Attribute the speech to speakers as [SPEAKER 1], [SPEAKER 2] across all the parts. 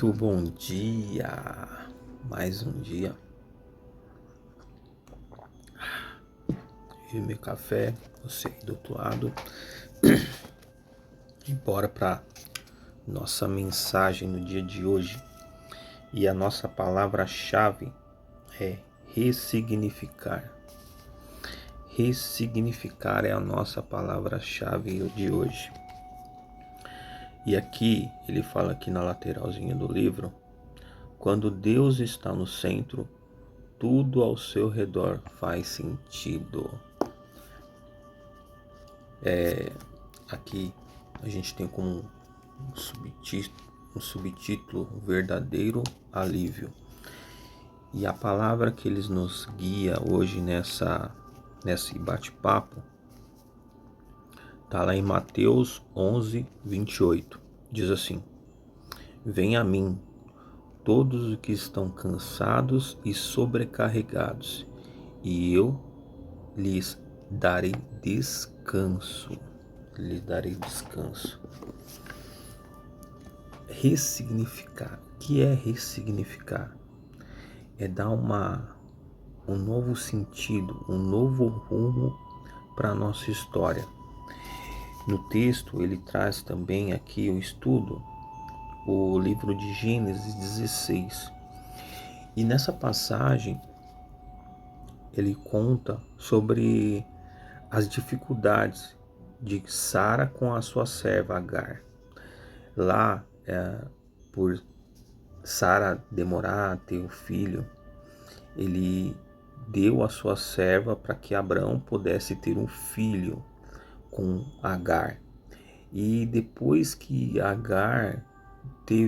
[SPEAKER 1] Muito bom dia, mais um dia. E meu café, você aí do outro lado. E bora para nossa mensagem no dia de hoje. E a nossa palavra-chave é ressignificar. Ressignificar é a nossa palavra-chave de hoje. E aqui, ele fala aqui na lateralzinha do livro, quando Deus está no centro, tudo ao seu redor faz sentido. Aqui a gente tem como um subtítulo verdadeiro alívio. E a palavra que eles nos guia hoje nesse bate-papo está lá em Mateus 11, 28. Diz assim: Venha a mim, todos os que estão cansados e sobrecarregados, e eu lhes darei descanso. Lhes darei descanso. Ressignificar. O que é ressignificar? É dar um novo sentido, um novo rumo para a nossa história. No texto, ele traz também aqui o estudo, o livro de Gênesis 16. E nessa passagem, ele conta sobre as dificuldades de Sara com a sua serva Agar. Lá, por Sara demorar a ter o filho, ele deu a sua serva para que Abraão pudesse ter um filho com Agar. E depois que Agar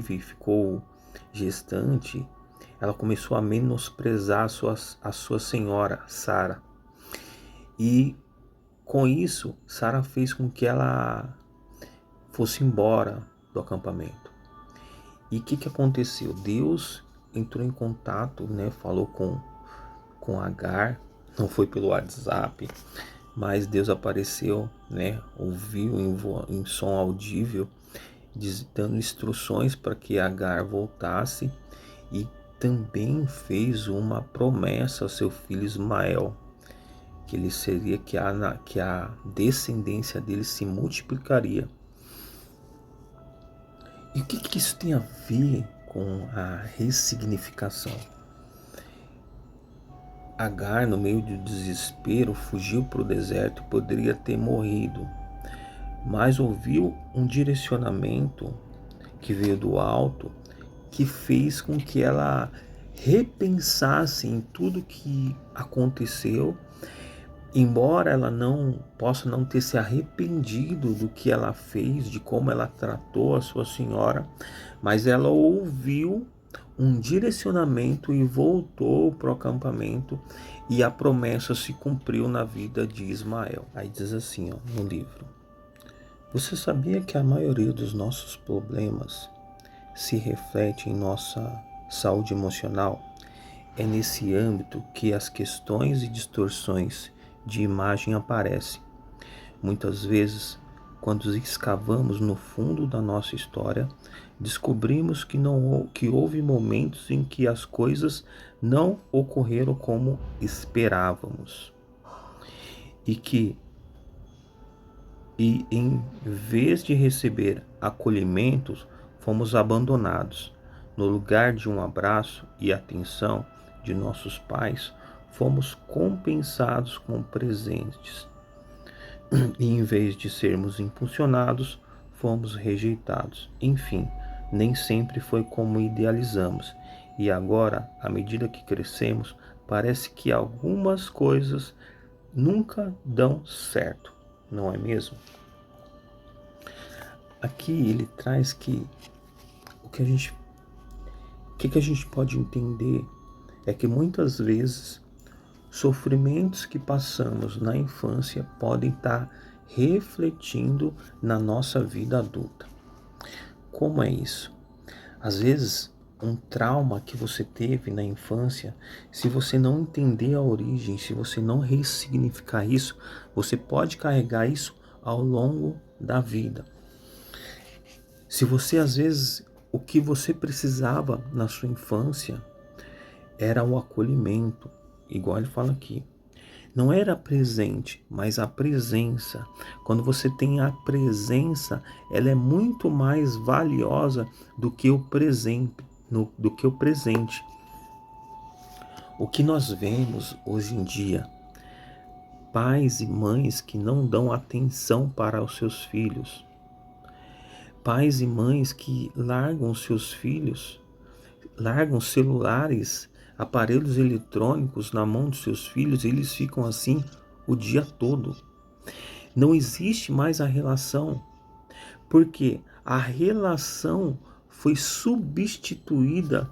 [SPEAKER 1] ficou gestante, ela começou a menosprezar a sua senhora, Sara. E com isso, Sara fez com que ela fosse embora do acampamento. E o que aconteceu? Deus entrou em contato, falou com Agar, não foi pelo WhatsApp, mas Deus apareceu, ouviu em som audível, dando instruções para que Agar voltasse, e também fez uma promessa ao seu filho Ismael, que ele seria que a descendência dele se multiplicaria. E o que isso tem a ver com a ressignificação? Agar, no meio do desespero, fugiu para o deserto e poderia ter morrido, mas ouviu um direcionamento que veio do alto, que fez com que ela repensasse em tudo que aconteceu, embora ela possa não ter se arrependido do que ela fez, de como ela tratou a sua senhora, mas ela ouviu um direcionamento e voltou para o acampamento, e a promessa se cumpriu na vida de Ismael. Aí diz assim, no livro: Você sabia que a maioria dos nossos problemas se reflete em nossa saúde emocional? É nesse âmbito que as questões e distorções de imagem aparecem. Muitas vezes, quando escavamos no fundo da nossa história, descobrimos que houve momentos em que as coisas não ocorreram como esperávamos. E em vez de receber acolhimentos, fomos abandonados. No lugar de um abraço e atenção de nossos pais, fomos compensados com presentes. E em vez de sermos impulsionados, fomos rejeitados. Enfim, nem sempre foi como idealizamos. E agora, à medida que crescemos, parece que algumas coisas nunca dão certo, não é mesmo? Aqui ele traz que o que a gente pode entender é que muitas vezes sofrimentos que passamos na infância podem estar refletindo na nossa vida adulta. Como é isso? Às vezes, um trauma que você teve na infância, se você não entender a origem, se você não ressignificar isso, você pode carregar isso ao longo da vida. Se você às vezes O que você precisava na sua infância era o acolhimento, igual ele fala aqui. Não era presente, mas a presença. Quando você tem a presença, ela é muito mais valiosa do que o presente, do que o presente. O que nós vemos hoje em dia, pais e mães que não dão atenção para os seus filhos, pais e mães que largam seus filhos, largam celulares, aparelhos eletrônicos na mão dos seus filhos, e eles ficam assim o dia todo. Não existe mais a relação, porque a relação foi substituída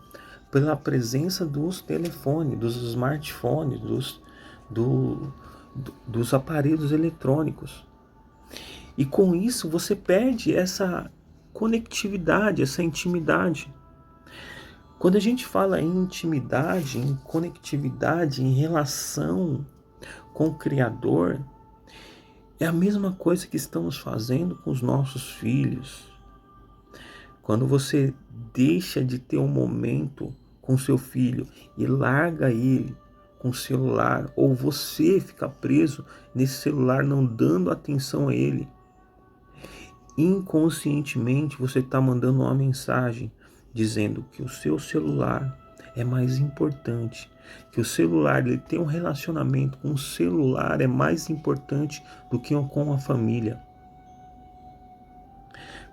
[SPEAKER 1] pela presença dos telefones, dos smartphones, dos aparelhos eletrônicos. E com isso você perde essa conectividade, essa intimidade. Quando a gente fala em intimidade, em conectividade, em relação com o Criador, é a mesma coisa que estamos fazendo com os nossos filhos. Quando você deixa de ter um momento com seu filho e larga ele com o celular, ou você fica preso nesse celular não dando atenção a ele, inconscientemente você está mandando uma mensagem dizendo que o seu celular é mais importante, que o celular, ele tem um relacionamento com o celular é mais importante do que com a família.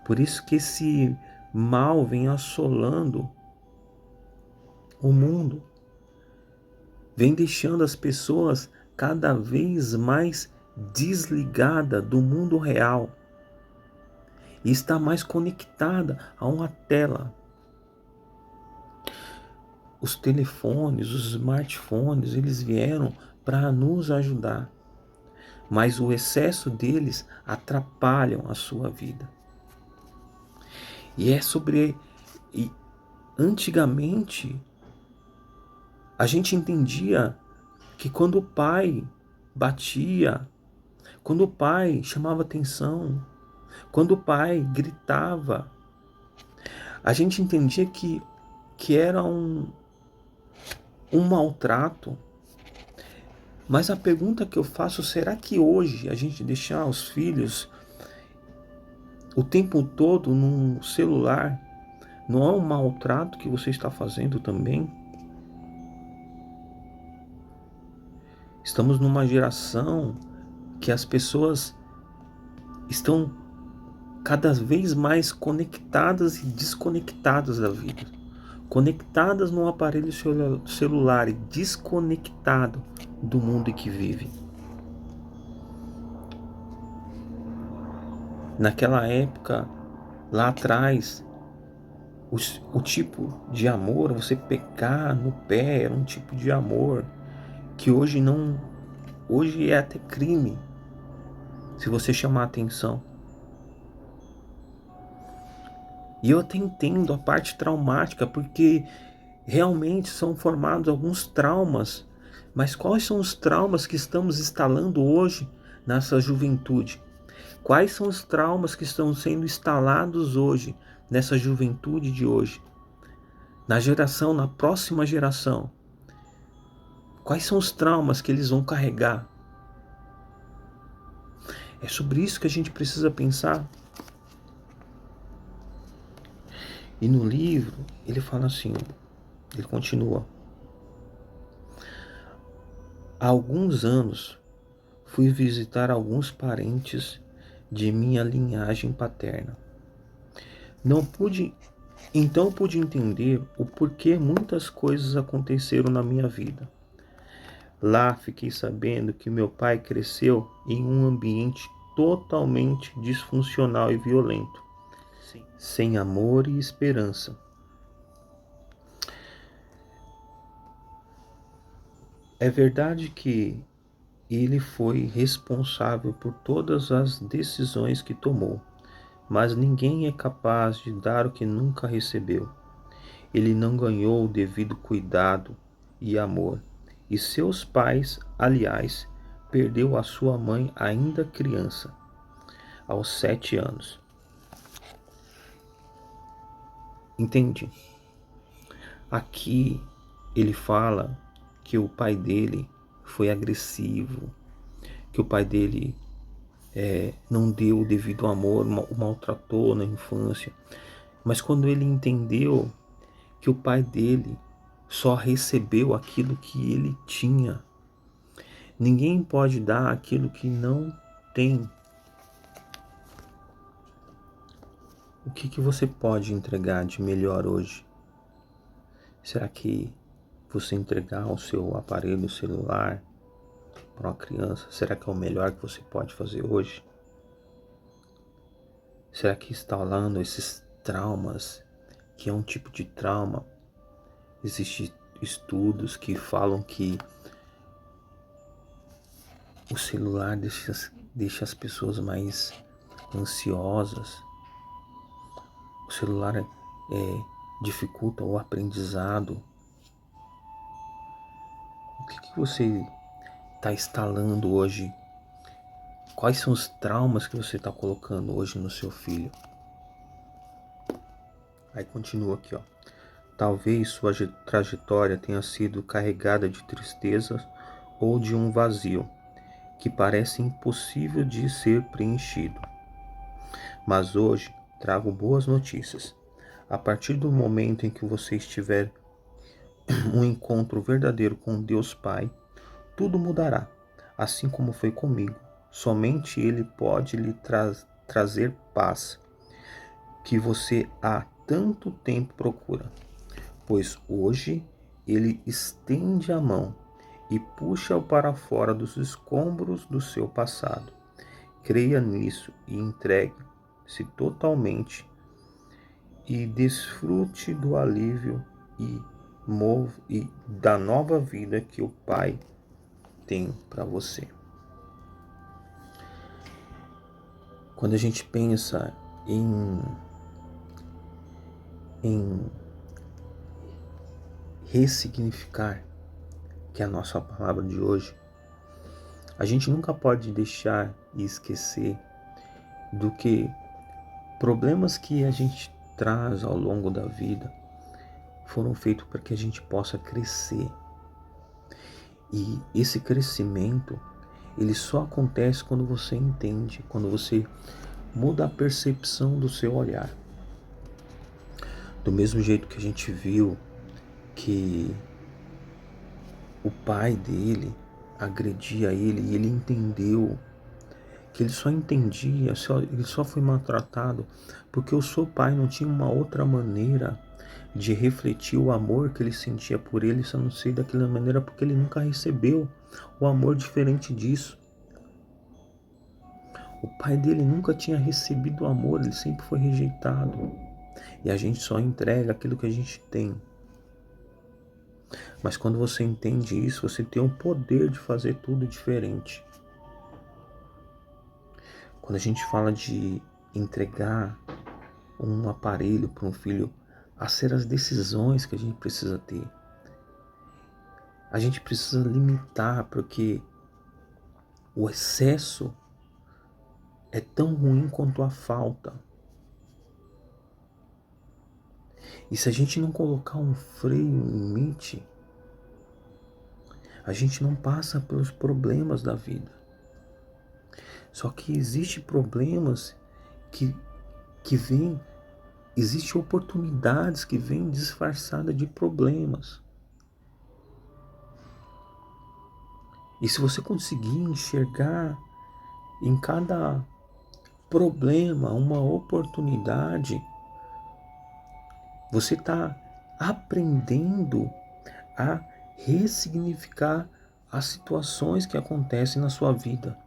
[SPEAKER 1] Por isso que esse mal vem assolando o mundo, vem deixando as pessoas cada vez mais desligadas do mundo real e está mais conectada a uma tela. Os telefones, os smartphones, eles vieram para nos ajudar, mas o excesso deles atrapalham a sua vida. E é sobre... E antigamente, a gente entendia que quando o pai batia, quando o pai chamava atenção, quando o pai gritava, a gente entendia que era um maltrato. Mas a pergunta que eu faço, será que hoje a gente deixar os filhos o tempo todo num celular não é um maltrato que você está fazendo também? Estamos numa geração que as pessoas estão cada vez mais conectadas e desconectadas da vida. Conectadas num aparelho celular e desconectado do mundo em que vive. Naquela época, lá atrás, o tipo de amor, você pegar no pé, era um tipo de amor que hoje não, hoje é até crime se você chamar a atenção. E eu até entendo a parte traumática, porque realmente são formados alguns traumas. Mas quais são os traumas que estamos instalando hoje nessa juventude? Quais são os traumas que estão sendo instalados hoje, nessa juventude de hoje? Na próxima geração. Quais são os traumas que eles vão carregar? É sobre isso que a gente precisa pensar. E no livro, ele fala assim, ele continua. Há alguns anos, fui visitar alguns parentes de minha linhagem paterna. Então pude entender o porquê muitas coisas aconteceram na minha vida. Lá fiquei sabendo que meu pai cresceu em um ambiente totalmente disfuncional e violento, sem amor e esperança. É verdade que ele foi responsável por todas as decisões que tomou, mas ninguém é capaz de dar o que nunca recebeu. Ele não ganhou o devido cuidado e amor, e seus pais, aliás, perdeu a sua mãe ainda criança, aos 7 anos. Entende? Aqui ele fala que o pai dele foi agressivo, que o pai dele não deu o devido amor, o maltratou na infância. Mas quando ele entendeu que o pai dele só recebeu aquilo que ele tinha, ninguém pode dar aquilo que não tem. O que você pode entregar de melhor hoje? Será que você entregar o seu aparelho celular para uma criança, será que é o melhor que você pode fazer hoje? Será que instalando esses traumas, que é um tipo de trauma, existem estudos que falam que o celular deixa as pessoas mais ansiosas, o celular dificulta o aprendizado. O que você está instalando hoje? Quais são os traumas que você está colocando hoje no seu filho? Aí continua aqui, ó. Talvez sua trajetória tenha sido carregada de tristezas ou de um vazio que parece impossível de ser preenchido. Mas hoje trago boas notícias. A partir do momento em que você estiver um encontro verdadeiro com Deus Pai, tudo mudará, assim como foi comigo. Somente Ele pode lhe trazer paz, que você há tanto tempo procura. Pois hoje Ele estende a mão e puxa-o para fora dos escombros do seu passado. Creia nisso e entregue-se totalmente e desfrute do alívio e da nova vida que o Pai tem para você. Quando a gente pensa em ressignificar, que é a nossa palavra de hoje, a gente nunca pode deixar e esquecer do que problemas que a gente traz ao longo da vida foram feitos para que a gente possa crescer. E esse crescimento, ele só acontece quando você entende, quando você muda a percepção do seu olhar. Do mesmo jeito que a gente viu que o pai dele agredia ele e ele entendeu que ele só entendia, ele só foi maltratado porque o seu pai não tinha uma outra maneira de refletir o amor que ele sentia por ele, só não sei daquela maneira porque ele nunca recebeu o amor diferente disso. O pai dele nunca tinha recebido o amor, ele sempre foi rejeitado. E a gente só entrega aquilo que a gente tem. Mas quando você entende isso, você tem o poder de fazer tudo diferente. Quando a gente fala de entregar um aparelho para um filho, a ser as decisões que a gente precisa ter. A gente precisa limitar, porque o excesso é tão ruim quanto a falta. E se a gente não colocar um freio, um limite, a gente não passa pelos problemas da vida. Só que existem problemas que vêm, existem oportunidades que vêm disfarçadas de problemas. E se você conseguir enxergar em cada problema uma oportunidade, você está aprendendo a ressignificar as situações que acontecem na sua vida.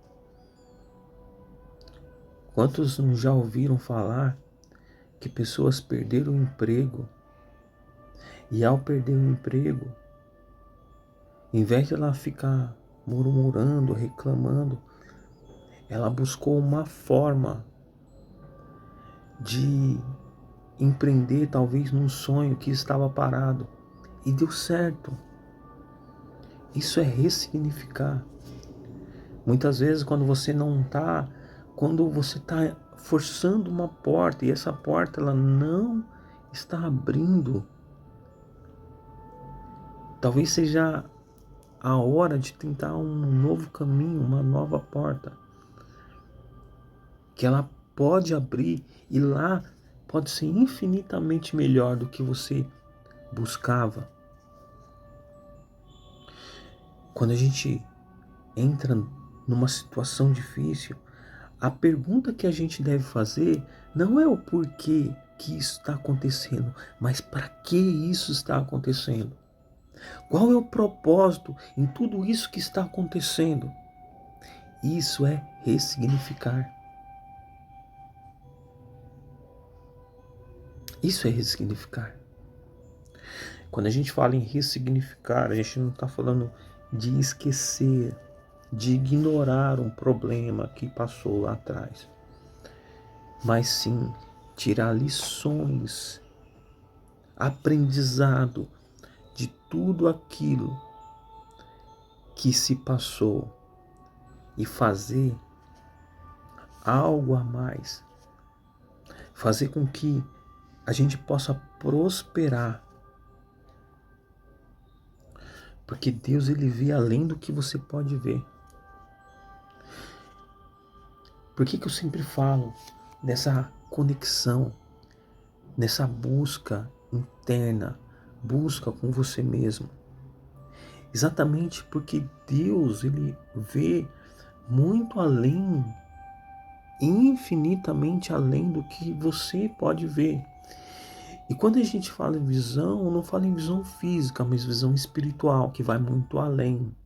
[SPEAKER 1] Quantos já ouviram falar que pessoas perderam o emprego e ao perder o emprego, em vez de ela ficar murmurando, reclamando, ela buscou uma forma de empreender talvez num sonho que estava parado e deu certo. Isso é ressignificar. Muitas vezes quando você está forçando uma porta e essa porta ela não está abrindo. Talvez seja a hora de tentar um novo caminho, uma nova porta, que ela pode abrir e lá pode ser infinitamente melhor do que você buscava. Quando a gente entra numa situação difícil, a pergunta que a gente deve fazer não é o porquê que isso está acontecendo, mas para que isso está acontecendo? Qual é o propósito em tudo isso que está acontecendo? Isso é ressignificar. Isso é ressignificar. Quando a gente fala em ressignificar, a gente não está falando de esquecer, de ignorar um problema que passou lá atrás, mas sim tirar lições, aprendizado de tudo aquilo que se passou e fazer algo a mais, fazer com que a gente possa prosperar, porque Deus ele vê além do que você pode ver. Por que eu sempre falo nessa conexão, nessa busca interna, busca com você mesmo? Exatamente porque Deus ele vê muito além, infinitamente além do que você pode ver. E quando a gente fala em visão, não fala em visão física, mas visão espiritual, que vai muito além.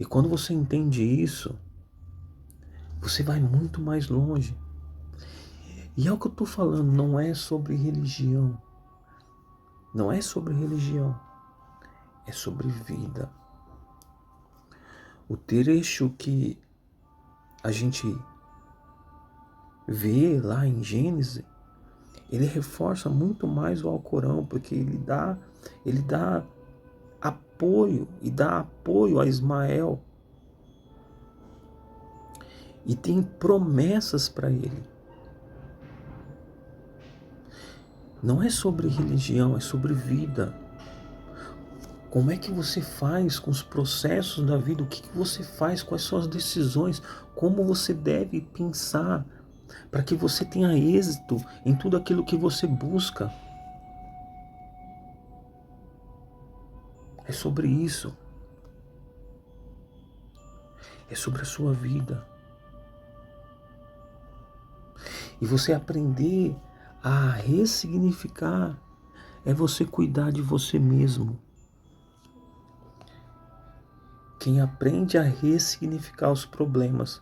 [SPEAKER 1] E quando você entende isso, você vai muito mais longe. E é o que eu estou falando, não é sobre religião. Não é sobre religião. É sobre vida. O trecho que a gente vê lá em Gênesis, ele reforça muito mais o Alcorão, porque ele dá apoio e dá apoio a Ismael e tem promessas para ele. Não é sobre religião, é sobre vida. Como é que você faz com os processos da vida? O que você faz com as suas decisões? Como você deve pensar para que você tenha êxito em tudo aquilo que você busca? É sobre isso. É sobre a sua vida. E você aprender a ressignificar é você cuidar de você mesmo. Quem aprende a ressignificar os problemas,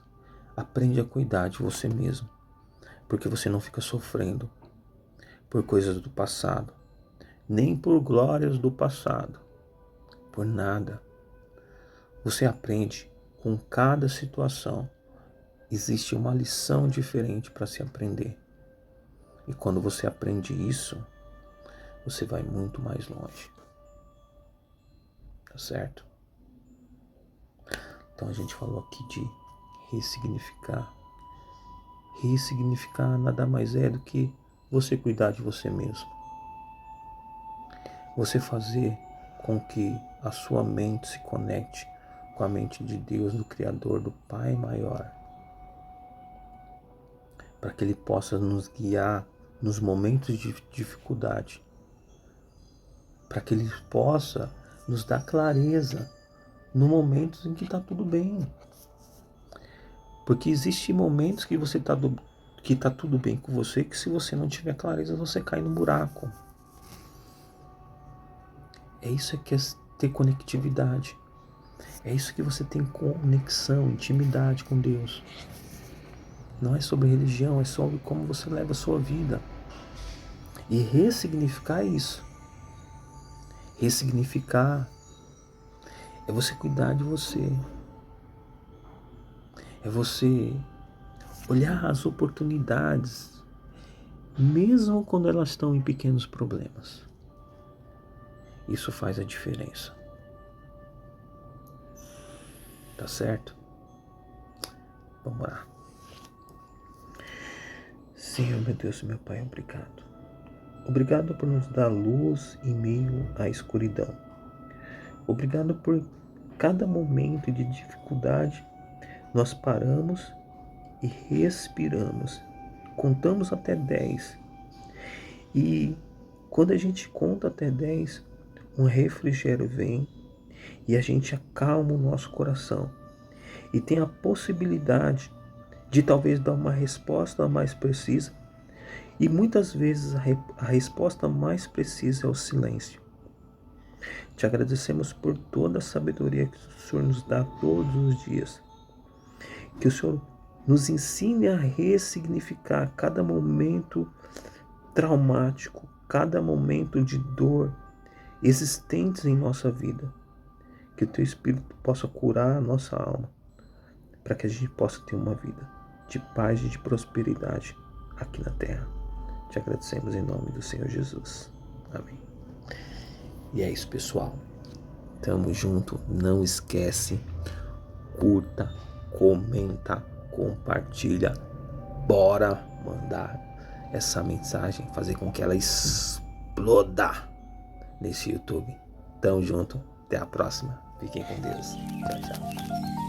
[SPEAKER 1] aprende a cuidar de você mesmo. Porque você não fica sofrendo por coisas do passado, nem por glórias do passado, por nada. Você aprende com cada situação. Existe uma lição diferente para se aprender. E quando você aprende isso, você vai muito mais longe. Tá certo? Então a gente falou aqui de ressignificar. Ressignificar nada mais é do que você cuidar de você mesmo. Você fazer com que a sua mente se conecte com a mente de Deus, do Criador, do Pai maior, para que Ele possa nos guiar nos momentos de dificuldade, para que Ele possa nos dar clareza no momentos em que está tudo bem. Porque existem momentos que que tá tudo bem com você, que se você não tiver clareza, você cai no buraco. É isso que é ter conectividade. É isso que você tem conexão, intimidade com Deus. Não é sobre religião, é sobre como você leva a sua vida. E ressignificar isso. Ressignificar é você cuidar de você. É você olhar as oportunidades, mesmo quando elas estão em pequenos problemas. Isso faz a diferença. Tá certo? Vamos lá. Senhor, meu Deus, meu Pai, obrigado. Obrigado por nos dar luz em meio à escuridão. Obrigado por cada momento de dificuldade. Nós paramos e respiramos. Contamos até 10. E quando a gente conta até 10, um refrigério vem e a gente acalma o nosso coração. E tem a possibilidade de talvez dar uma resposta mais precisa. E muitas vezes a resposta mais precisa é o silêncio. Te agradecemos por toda a sabedoria que o Senhor nos dá todos os dias. Que o Senhor nos ensine a ressignificar cada momento traumático, cada momento de dor existentes em nossa vida. Que o Teu Espírito possa curar a nossa alma, para que a gente possa ter uma vida de paz e de prosperidade aqui na terra. Te agradecemos em nome do Senhor Jesus. Amém. E é isso, pessoal. Tamo junto. Não esquece. Curta, comenta, compartilha. Bora mandar essa mensagem, fazer com que ela exploda nesse YouTube. Tamo junto. Até a próxima. Fiquem com Deus. Tchau, tchau.